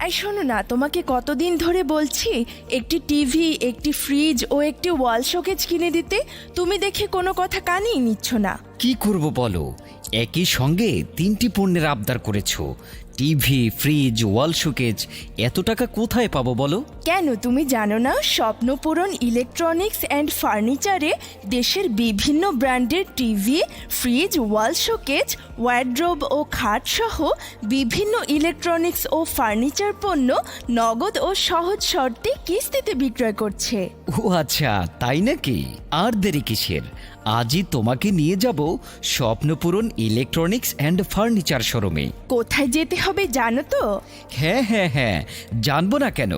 এই শোনো না, তোমাকে কতদিন ধরে বলছি একটি টিভি, একটি ফ্রিজ ও একটি ওয়াল শোকেজ কিনে দিতে। তুমি দেখে কোনো কথা কানেই নিচ্ছ না। কি করব বলো, একই সঙ্গে 3টি পণ্যের আবদার করেছো। টিভি, ফ্রিজ, ওয়াল শোকেজ, এত টাকা কোথায় পাবো বলো? কেন তুমি জানো না, স্বপ্নপূরণ ইলেকট্রনিক্স অ্যান্ড ফার্নিচারে দেশের বিভিন্ন ব্র্যান্ডের টিভি, ফ্রিজ, ওয়াল শোকেজ, ওয়ার্ড্রোব ও খাট সহ বিভিন্ন ইলেকট্রনিক্স ও ফার্নিচার পণ্য নগদ ও সহজ শর্তে কিস্তিতে বিক্রয় করছে। ও আচ্ছা, তাই নাকি? আর দেরি কিসের? আজই তোমাকে নিয়ে যাব স্বপ্নপূরণ ইলেকট্রনিক্স অ্যান্ড ফার্নিচার শোরুমে। কোথায় যেতে হবে জানো তো? হ্যাঁ, জানবো না কেন।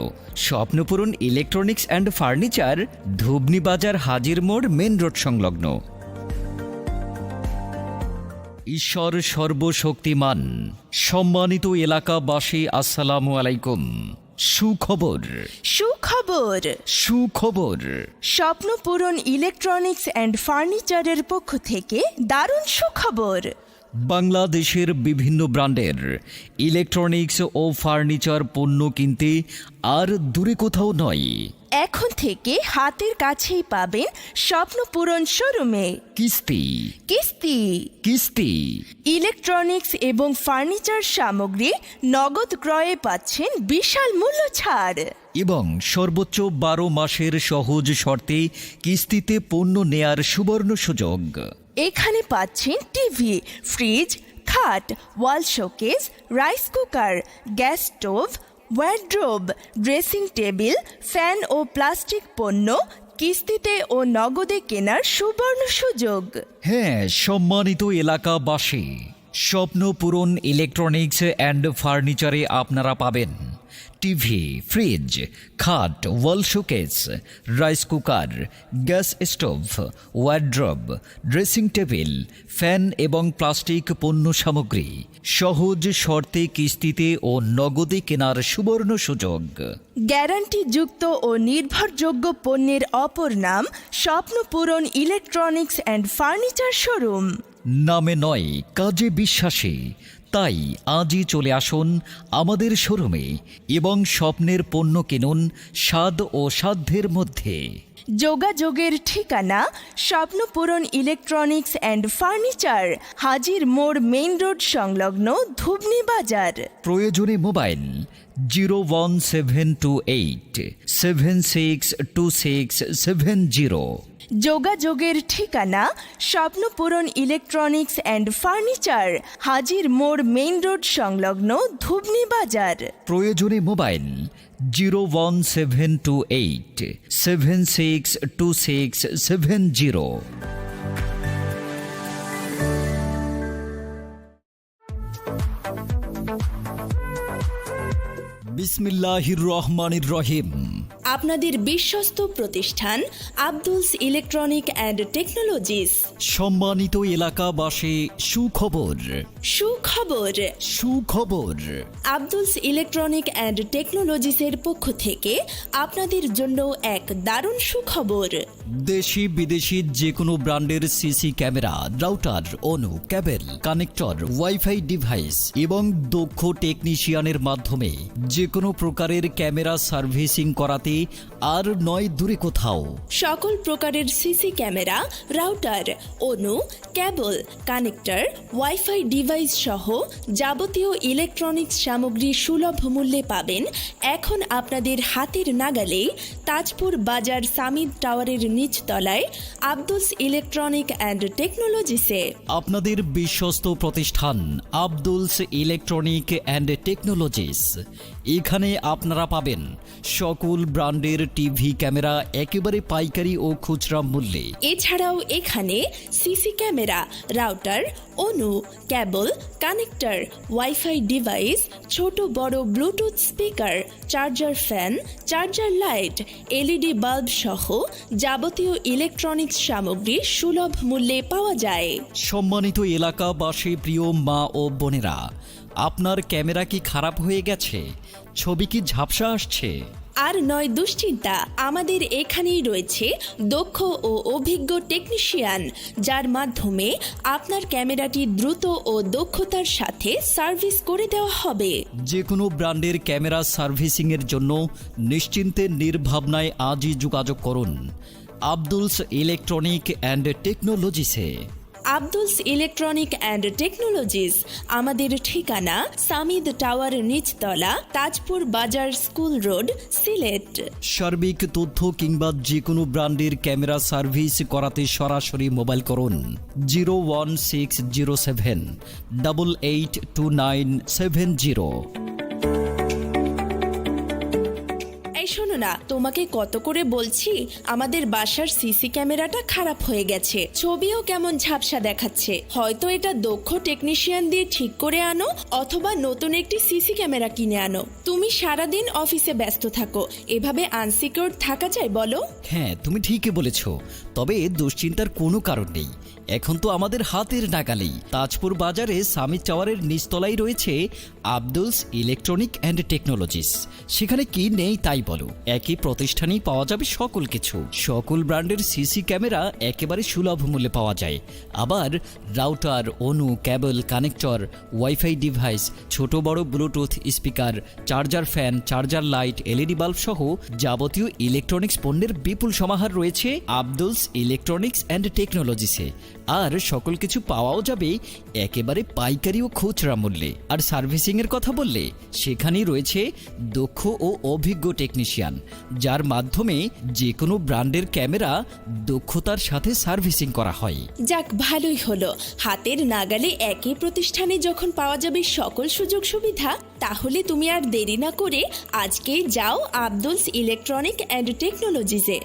স্বপ্নপূরণ ইলেকট্রনিক্স অ্যান্ড ফার্নিচার, ধুবনি বাজার, হাজির মোড়, মেন রোড সংলগ্ন। ঈশ্বর সর্বশক্তিমান। সম্মানিত এলাকাবাসী, আসসালামু আলাইকুম। সুখবর, সুখবর, সুখবর। স্বপ্নপূরণ ইলেকট্রনিক্স অ্যান্ড ফার্নিচারের পক্ষ থেকে দারুণ সুখবর। বাংলাদেশের বিভিন্ন ব্র্যান্ডের ইলেকট্রনিক্স ও ফার্নিচার পণ্য কিনতে আর দূরে কোথাও নয়, এখন থেকে হাতের কাছেই পাবেন স্বপ্নপূরণ শোরুমে। কিস্তি, কিস্তি, কিস্তি। ইলেকট্রনিক্স এবং ফার্নিচার সামগ্রী নগদ ক্রয়ে পাচ্ছেন বিশাল মূল্য ছাড় এবং সর্বোচ্চ 12 মাসের সহজ শর্তে কিস্তিতে পণ্য নেয়ার সুবর্ণ সুযোগ। এখানে পাচ্ছেন টিভি, ফ্রিজ, খাট, wall showcase, rice cooker, gas stove, wardrobe, dressing table, fan ও প্লাস্টিক পণ্য কিস্তিতে ও নগদে কেনার সুবর্ণ সুযোগ। হ্যাঁ, সম্মানিত এলাকাবাসী, স্বপ্নপূরণ ইলেকট্রনিক্স অ্যান্ড ফার্নিচারে আপনারা পাবেন টিভি, ফ্রিজ, খাট, ওয়াল showcase, rice cooker, gas stove, wardrobe, dressing table, fan এবং প্লাস্টিক পণ্য সামগ্রী সহজ শর্তে কিস্তিতে ও নগদে কেনার সুবর্ণ সুযোগ। গ্যারান্টিযুক্ত ও নির্ভরযোগ্য পণ্যের অপর নাম স্বপ্নপূরণ ইলেকট্রনিক্স অ্যান্ড ফার্নিচার শোরুম। নামে নয়, কাজে বিশ্বাসী। তাই আজই চলে আসুন আমাদের শোরুমে এবং স্বপ্নের পণ্য কিনুন স্বাদ ও সাধ্যের মধ্যে। যোগাযোগের ঠিকানা স্বপ্নপূরণ ইলেকট্রনিক্স অ্যান্ড ফার্নিচার, হাজির মোড়, মেইন রোড সংলগ্ন, ধুবনি বাজার। প্রয়োজনে মোবাইল 01728 762670। যোগাযোগের ঠিকানা স্বপ্নপূরণ ইলেকট্রনিক্স অ্যান্ড ফার্নিচার, হাজির মোড়, মেইন রোড সংলগ্ন, ধুবনি বাজার। প্রয়োজনে মোবাইল 01728 762670। বিসমিল্লাহির রহমানির রহিম। আপনাদের বিশ্বস্ত প্রতিষ্ঠান আব্দুলস ইলেকট্রনিক অ্যান্ড টেকনোলজিস। সম্মানিত এলাকাবাসী, সুখবর, সুখবর, সুখবর। আব্দুলস ইলেকট্রনিক অ্যান্ড টেকনোলজিসের পক্ষ থেকে আপনাদের জন্য এক দারুণ সুখবর। দেশি বিদেশি যে কোনো ব্র্যান্ডের সিসি ক্যামেরা, রাউটার, অনু, কেবল, কানেক্টর, ওয়াইফাই ডিভাইস এবং দক্ষ টেকনিশিয়ানের মাধ্যমে যে কোনো প্রকারের ক্যামেরা সার্ভিসিং করাতে আর নয় দূরে কোথাও। সকল প্রকারের সিসি ক্যামেরা, রাউটার, অনু, কেবল, কানেক্টর, ওয়াইফাই ডিভাইস সহ যাবতীয় ইলেকট্রনিক্স সামগ্রী সুলভ মূল্যে পাবেন এখন আপনাদের হাতের নাগালেই তাজপুর বাজার সামিদ টাওয়ারের নিচতলায় আব্দুলস ইলেকট্রনিক অ্যান্ড টেকনোলজিসে। আপনাদের বিশ্বস্ত প্রতিষ্ঠান আব্দুলস ইলেকট্রনিক অ্যান্ড টেকনোলজিস। এখানে আপনারা পাবেন সকল ব্র্যান্ডের টিভি ক্যামেরা একেবারে পাইকারি ও খুচরা মূল্যে। এছাড়াও এখানে সিসি ক্যামেরা, রাউটার, অনু, কেবল, কানেক্টর, ওয়াইফাই ডিভাইস, ছোট বড় Bluetooth speaker, charger fan, charger light, LED bulb সহ যাবতীয় ইলেকট্রনিক্স সামগ্রী সুলভ মূল্যে পাওয়া যায়। সম্মানিত এলাকাবাসী, প্রিয় মা ও বোনেরা, আপনার ক্যামেরা কি খারাপ হয়ে গেছে? ছবি কি ঝাপসা আসছে? আর নয় দুশ্চিন্তা, আমাদের এখানেই রয়েছে দক্ষ ও অভিজ্ঞ টেকনিশিয়ান, যার মাধ্যমে আপনার ক্যামেরাটি দ্রুত ও দক্ষতার সাথে সার্ভিস করে দেওয়া হবে। যে কোনো ব্র্যান্ডের ক্যামেরা সার্ভিসিংয়ের জন্য নিশ্চিন্তে নির্ভাবনায় আজই যোগাযোগ করুন আব্দুলস ইলেকট্রনিক অ্যান্ড টেকনোলজিসে। আব্দুলস ইলেকট্রনিক অ্যান্ড টেকনোলজিস, আমাদের ঠিকানা সামিদ টাওয়ার নিচতলা, তাজপুর বাজার, স্কুল রোড, সিলেট। সার্বিক তথ্য কিংবা যে কোনো ব্র্যান্ডের ক্যামেরা সার্ভিস করাতে সরাসরি মোবাইল করুন 01607882970। এই শোনো না, তোমাকে কত করে বলছি আমাদের বাসার সিসি ক্যামেরাটা খারাপ হয়ে গেছে, ছবিও কেমন ঝাপসা দেখাচ্ছে। হয়তো এটা দক্ষ টেকনিশিয়ান দিয়ে ঠিক করে আনো, অথবা নতুন একটি সিসি ক্যামেরা কিনে আনো। তুমি সারাদিন অফিসে ব্যস্ত থাকো, এভাবে আনসিকিউরড থাকা যায় বলো? হ্যাঁ, তুমি ঠিকই বলেছ, তবে দুশ্চিন্তার কোনো কারণ নেই। এখন তো আমাদের হাতের নাগালেই তাজপুর বাজারে সামিদ টাওয়ারের নিচতলায় রয়েছে আব্দুলস ইলেকট্রনিক অ্যান্ড টেকনোলজিস। সেখানে কি নেই তাই বলো, একই প্রতিষ্ঠানেই পাওয়া যাবে সকল কিছু। সকল ব্র্যান্ডের সিসি ক্যামেরা একেবারে সুলভ মূল্যে পাওয়া যায়। আবার রাউটার, অনু, কেবল, কানেক্টর, ওয়াইফাই ডিভাইস, ছোট বড় Bluetooth speaker, charger fan, charger light, LED bulb সহ যাবতীয় ইলেকট্রনিক্স পণ্যের বিপুল সমাহার রয়েছে আব্দুলস ইলেকট্রনিক্স অ্যান্ড টেকনোলজিসে। আর সকল কিছু পাওয়াও যাবে একেবারে পাইকারি ও খুচরা মূল্যে। আর সার্ভিসিং এর কথা বললে সেখানেই রয়েছে দক্ষ ও অভিজ্ঞ টেকনিশিয়ান, যার মাধ্যমে যে কোনো ব্র্যান্ডের ক্যামেরা দক্ষতার সাথে সার্ভিসিং করা হয়। যাক, ভালোই হলো। হাতের নাগালে একই প্রতিষ্ঠানে যখন পাওয়া যাবে সকল সুযোগ সুবিধা, তাহলে তুমি আর দেরি না করে আজকেই যাও আব্দুলস ইলেকট্রনিক অ্যান্ড টেকনোলজিসে।